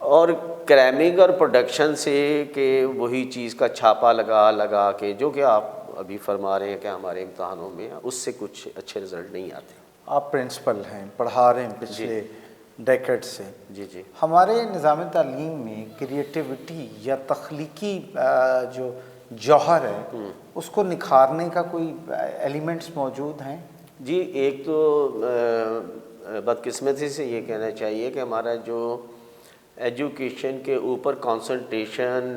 اور کریمنگ اور پروڈکشن سے کہ وہی چیز کا چھاپا لگا کے جو کہ آپ ابھی فرما رہے ہیں کہ ہمارے امتحانوں میں اس سے کچھ اچھے رزلٹ نہیں آتے. آپ پرنسپل ہیں، پڑھا رہے ہیں پچھلے ڈیکیڈ سے. جی ہمارے نظام تعلیم میں کریٹیوٹی یا تخلیقی جو جوہر ہے اس کو نکھارنے کا کوئی ایلیمنٹس موجود ہیں؟ جی، ایک تو بدقسمتی سے یہ کہنا چاہیے کہ ہمارا جو ایجوکیشن کے اوپر کانسنٹریشن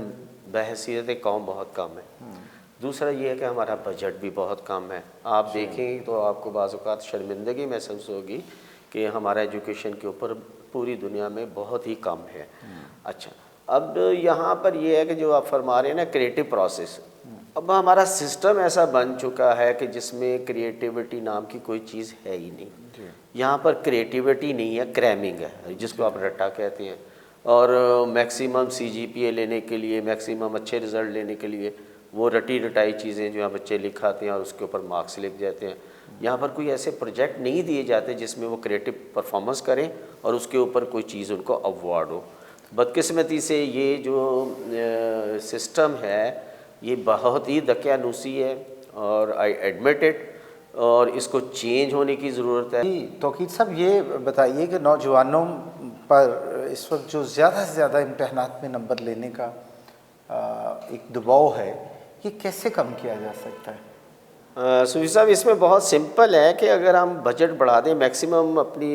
بحیثیت قوم بہت کم ہے. دوسرا یہ ہے کہ ہمارا بجٹ بھی بہت کم ہے. آپ دیکھیں تو آپ کو بعض اوقات شرمندگی محسوس ہوگی کہ ہمارا ایجوکیشن کے اوپر پوری دنیا میں بہت ہی کم ہے. اچھا، اب یہاں پر یہ ہے کہ جو آپ فرما رہے ہیں نا کریٹو پروسیس، اب ہمارا سسٹم ایسا بن چکا ہے کہ جس میں کریٹیوٹی نام کی کوئی چیز ہے ہی نہیں. یہاں پر کریٹیوٹی نہیں ہے، کریمنگ ہے جس کو آپ رٹا کہتے ہیں. اور میکسیمم سی جی پی اے لینے کے لیے، میکسیمم اچھے رزلٹ لینے کے لیے وہ رٹی رٹائی چیزیں جو بچے لکھاتے ہیں اور اس کے اوپر مارکس لکھ جاتے ہیں. یہاں پر کوئی ایسے پروجیکٹ نہیں دیے جاتے جس میں وہ کریٹو پرفارمنس کریں اور اس کے اوپر کوئی چیز ان کو اوارڈ ہو. بدقسمتی سے یہ جو سسٹم ہے یہ بہت ہی دقیانوسی ہے اور آئی ایڈمٹ اٹ، اور اس کو چینج ہونے کی ضرورت ہے. جی توقیر صاحب، یہ بتائیے کہ نوجوانوں پر اس وقت جو زیادہ سے زیادہ امتحانات میں نمبر لینے کا ایک دباؤ ہے، یہ کیسے کم کیا جا سکتا ہے؟ صوفی صاحب، اس میں بہت سمپل ہے کہ اگر ہم بجٹ بڑھا دیں، میکسیمم اپنی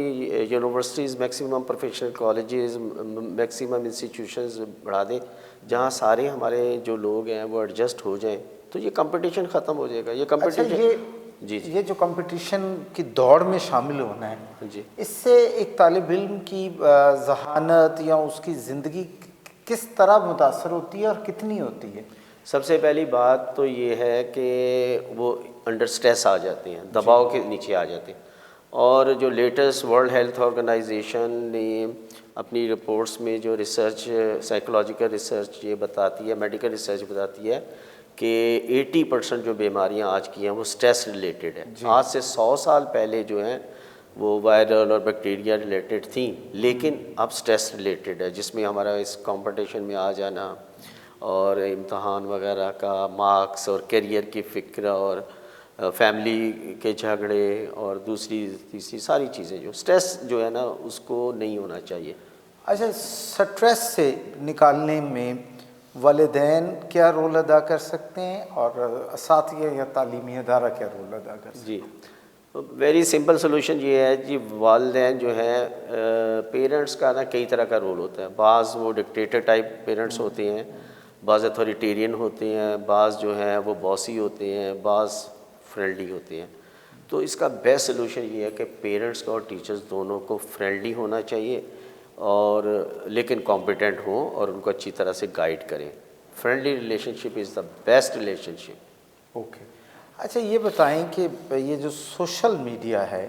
universities, maximum professional colleges, maximum institutions بڑھا دیں جہاں سارے ہمارے جو لوگ ہیں وہ ایڈجسٹ ہو جائیں، تو یہ کمپٹیشن ختم ہو جائے گا. یہ کمپٹیشن یہ جو کمپٹیشن کی دوڑ میں شامل ہونا ہے، جی، اس سے ایک طالب علم کی ذہانت یا اس کی زندگی کس طرح متاثر ہوتی ہے اور کتنی ہوتی ہے؟ سب سے پہلی بات تو یہ ہے کہ وہ انڈر سٹریس آ جاتے ہیں، دباؤ کے نیچے آ جاتے ہیں. اور جو لیٹسٹ ورلڈ ہیلتھ آرگنائزیشن نے اپنی رپورٹس میں جو ریسرچ، سائیکولوجیکل ریسرچ یہ بتاتی ہے، میڈیکل ریسرچ بتاتی ہے کہ 80% جو بیماریاں آج کی ہیں وہ سٹریس ریلیٹڈ ہیں. آج سے 100 سال پہلے جو ہیں وہ وائرل اور بیکٹیریا ریلیٹڈ تھیں، لیکن اب سٹریس ریلیٹڈ ہے جس میں ہمارا اس کمپٹیشن میں آ جانا اور امتحان وغیرہ کا مارکس اور کیریئر کی فکر اور فیملی کے جھگڑے اور دوسری تیسری ساری چیزیں جو سٹریس جو ہے نا اس کو نہیں ہونا چاہیے. اچھا، سٹریس سے نکالنے میں والدین کیا رول ادا کر سکتے ہیں اور اساتذہ یا تعلیمی ادارہ کیا رول ادا کر سکتے ہیں؟ جی، ویری سمپل سلوشن یہ ہے جی، والدین جو ہیں پیرنٹس کا نا کئی طرح کا رول ہوتا ہے. بعض وہ ڈکٹیٹر ٹائپ پیرنٹس ہوتے ہیں، بعض اتھارٹیرین ہوتے ہیں، بعض جو ہیں وہ باسی ہوتے ہیں، بعض فرینڈلی ہوتے ہیں. تو اس کا بیسٹ سلوشن یہ ہے کہ پیرنٹس کا اور ٹیچرز دونوں کو فرینڈلی ہونا چاہیے اور لیکن کمپیٹنٹ ہوں اور ان کو اچھی طرح سے گائیڈ کریں. Friendly relation ship is the best relation ship. Okay. اچھا یہ بتائیں کہ یہ جو سوشل میڈیا ہے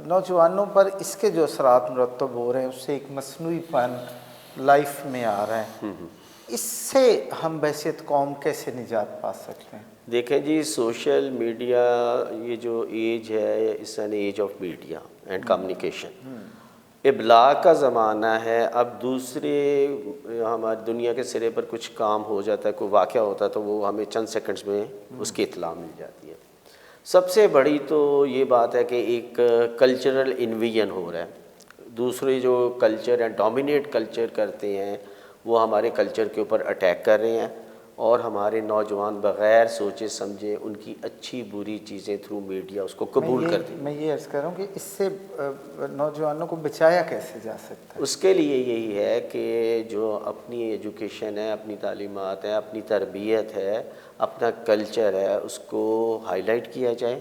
نوجوانوں پر اس کے جو اثرات مرتب ہو رہے ہیں، اس سے ایک مصنوعی پن لائف میں آ رہا ہے، اس سے ہم بحیثیت قوم کیسے نجات پا سکتے ہیں؟ دیکھیں جی، سوشل میڈیا یہ جو ایج ہے، اس an age of media and communication, ابلاغ کا زمانہ ہے. اب دوسرے ہماری دنیا کے سرے پر کچھ کام ہو جاتا ہے، کوئی واقعہ ہوتا ہے تو وہ ہمیں چند سیکنڈز میں اس کی اطلاع مل جاتی ہے. سب سے بڑی تو یہ بات ہے کہ ایک کلچرل انویژن ہو رہا ہے. دوسرے جو کلچر ہیں، ڈومینیٹ کلچر کرتے ہیں، وہ ہمارے کلچر کے اوپر اٹیک کر رہے ہیں اور ہمارے نوجوان بغیر سوچے سمجھے ان کی اچھی بری چیزیں تھرو میڈیا اس کو قبول کرتے ہیں. میں یہ عرض کر رہا ہوں کہ اس سے نوجوانوں کو بچایا کیسے جا سکتا ہے؟ اس کے لیے یہی ہے کہ جو اپنی ایجوکیشن ہے، اپنی تعلیمات ہیں، اپنی تربیت ہے، اپنا کلچر ہے، اس کو ہائی لائٹ کیا جائے،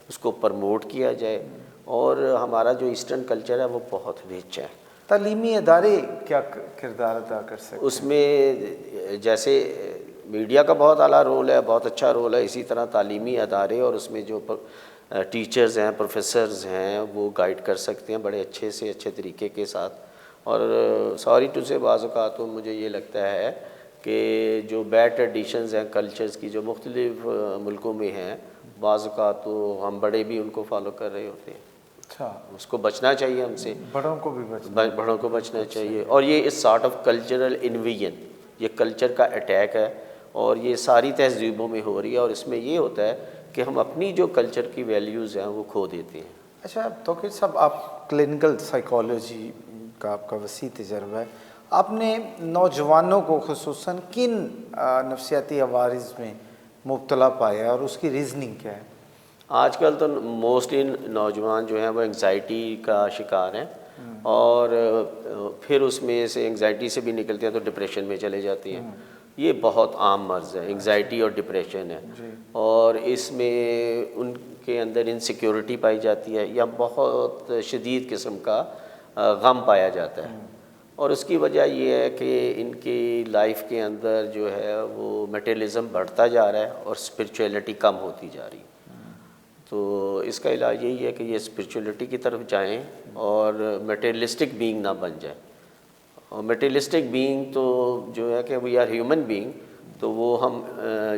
اس کو پرموٹ کیا جائے. اور ہمارا جو ایسٹرن کلچر ہے وہ بہت رچ ہے. تعلیمی ادارے کیا کردار ادا کر سکتے ہیں اس میں؟ جیسے میڈیا کا بہت اعلیٰ رول ہے، بہت اچھا رول ہے، اسی طرح تعلیمی ادارے اور اس میں جو ٹیچرز ہیں، پروفیسرز ہیں، وہ گائیڈ کر سکتے ہیں بڑے اچھے سے اچھے طریقے کے ساتھ. اور سوری ٹو سے بعض اوقات تو مجھے یہ لگتا ہے کہ جو بیڈ ٹریڈیشنز ہیں کلچرز کی جو مختلف ملکوں میں ہیں، بعض اوقات تو ہم بڑے بھی ان کو فالو کر رہے ہوتے ہیں. اچھا، اس کو بچنا چاہیے ہم سے، بڑوں کو بھی بچنا. بڑوں کو بچنا چاہیے. اور یہ اس سارٹ آف کلچرل انویژن، یہ کلچر کا اٹیک ہے اور یہ ساری تہذیبوں میں ہو رہی ہے، اور اس میں یہ ہوتا ہے کہ ہم اپنی جو کلچر کی ویلیوز ہیں وہ کھو دیتے ہیں. اچھا توقیر صاحب، آپ کلینکل سائیکالوجی کا آپ کا وسیع تجربہ ہے، آپ نے نوجوانوں کو خصوصاً کن نفسیاتی عوارض میں مبتلا پایا اور اس کی ریزننگ کیا ہے؟ آج کل تو موسٹلی نوجوان جو ہیں وہ انگزائٹی کا شکار ہیں، اور پھر اس میں سے انگزائٹی سے بھی نکلتے ہیں تو ڈپریشن میں چلے جاتے ہیں. یہ بہت عام مرض ہے، انگزائٹی اور ڈپریشن ہے. اور اس میں ان کے اندر انسیکیورٹی پائی جاتی ہے یا بہت شدید قسم کا غم پایا جاتا ہے. اور اس کی وجہ یہ ہے کہ ان کی لائف کے اندر جو ہے وہ میٹیریلزم بڑھتا جا رہا ہے اور اسپرچویلٹی کم ہوتی جا رہی ہے. تو اس کا علاج یہی ہے کہ یہ اسپرچولیٹی کی طرف جائیں اور میٹیریلسٹک بینگ نہ بن جائیں. اور میٹیریلسٹک بینگ تو جو ہے کہ وی آر ہیومن بینگ، تو وہ ہم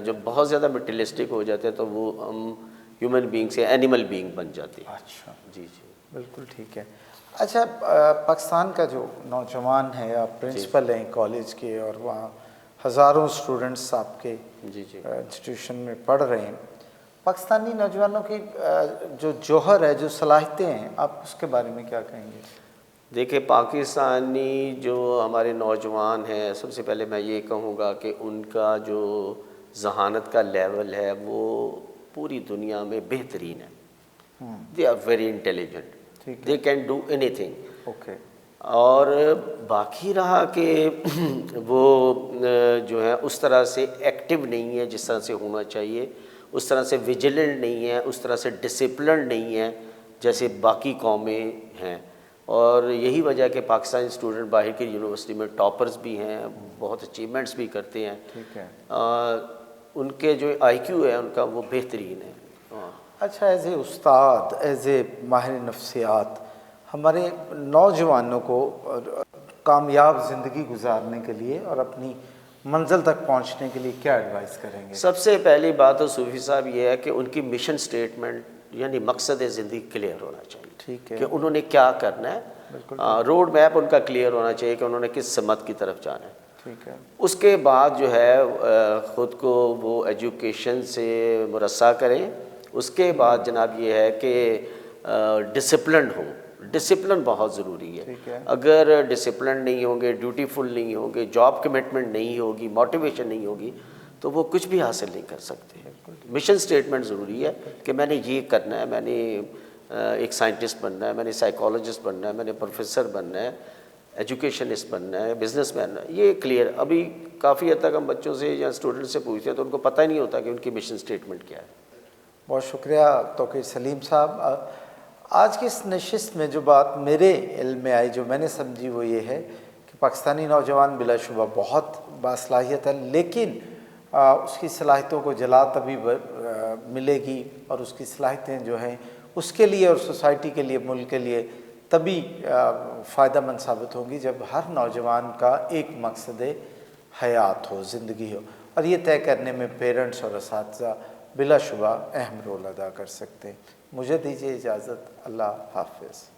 جب بہت زیادہ میٹیریلسٹک ہو جاتے ہیں تو وہ ہم ہیومن بینگ سے اینیمل بینگ بن جاتے ہیں. اچھا، جی جی بالکل ٹھیک ہے. اچھا، پاکستان کا جو نوجوان ہے، آپ پرنسپل ہیں کالج کے اور وہاں ہزاروں اسٹوڈنٹس آپ کے جی جی انسٹیٹیوشن میں پڑھ رہے ہیں. پاکستانی نوجوانوں کی جو جوہر ہے، جو صلاحیتیں ہیں، آپ اس کے بارے میں کیا کہیں گے؟ دیکھیں، پاکستانی جو ہمارے نوجوان ہیں، سب سے پہلے میں یہ کہوں گا کہ ان کا جو ذہانت کا لیول ہے وہ پوری دنیا میں بہترین ہے. They are very intelligent, they can do anything. Okay. اور باقی رہا کہ وہ جو ہے اس طرح سے ایکٹیو نہیں ہے جس طرح سے ہونا چاہیے، اس طرح سے ویجیلنٹ نہیں ہے، اس طرح سے ڈسپلنڈ نہیں ہے جیسے باقی قومیں ہیں. اور یہی وجہ کہ پاکستانی اسٹوڈنٹ باہر کی یونیورسٹی میں ٹاپرز بھی ہیں، بہت اچیومنٹس بھی کرتے ہیں. ٹھیک ہے. ان کے جو آئی کیو ہے ان کا وہ بہترین ہے. اچھا، ایز اے استاد، ایز اے ماہر نفسیات، ہمارے نوجوانوں کو کامیاب زندگی گزارنے کے لیے اور اپنی منزل تک پہنچنے کے لیے کیا ایڈوائز کریں گے؟ سب سے پہلی بات تو صوفی صاحب یہ ہے کہ ان کی مشن سٹیٹمنٹ یعنی مقصد زندگی کلیئر ہونا چاہیے. ٹھیک ہے. کہ انہوں نے کیا کرنا ہے، روڈ میپ ان کا کلیئر ہونا چاہیے کہ انہوں نے کس سمت کی طرف جانا ہے. ٹھیک ہے. اس کے بعد جو ہے خود کو وہ ایجوکیشن سے مرصع کریں. اس کے بعد جناب یہ ہے کہ ڈسپلنڈ ہو. ڈسپلن بہت ضروری ہے. اگر ڈسپلن نہیں ہوں گے، ڈیوٹیفل نہیں ہوں گے، جاب کمٹمنٹ نہیں ہوگی، موٹیویشن نہیں ہوگی، تو وہ کچھ بھی حاصل نہیں کر سکتے. مشن سٹیٹمنٹ ضروری ہے کہ میں نے یہ کرنا ہے، میں نے ایک سائنٹسٹ بننا ہے، میں نے سائیکالوجسٹ بننا ہے، میں نے پروفیسر بننا ہے، ایجوکیشنسٹ بننا ہے، بزنس مین. یہ کلیئر ابھی کافی حد تک ہم بچوں سے یا اسٹوڈنٹ سے پوچھتے ہیں تو ان کو پتہ ہی نہیں ہوتا کہ ان کی مشن سٹیٹمنٹ کیا ہے. بہت شکریہ توقیر سلیم صاحب. آج کی اس نشست میں جو بات میرے علم میں آئی، جو میں نے سمجھی، وہ یہ ہے کہ پاکستانی نوجوان بلا شبہ بہت باصلاحیت ہے، لیکن اس کی صلاحیتوں کو جلا تبھی ملے گی اور اس کی صلاحیتیں جو ہیں اس کے لیے اور سوسائٹی کے لیے، ملک کے لیے تبھی فائدہ مند ثابت ہوں گی جب ہر نوجوان کا ایک مقصد حیات ہو، زندگی ہو. اور یہ طے کرنے میں پیرنٹس اور اساتذہ بلا شبہ اہم رول ادا کر سکتے ہیں. مجھے دیجیے اجازت. اللہ حافظ.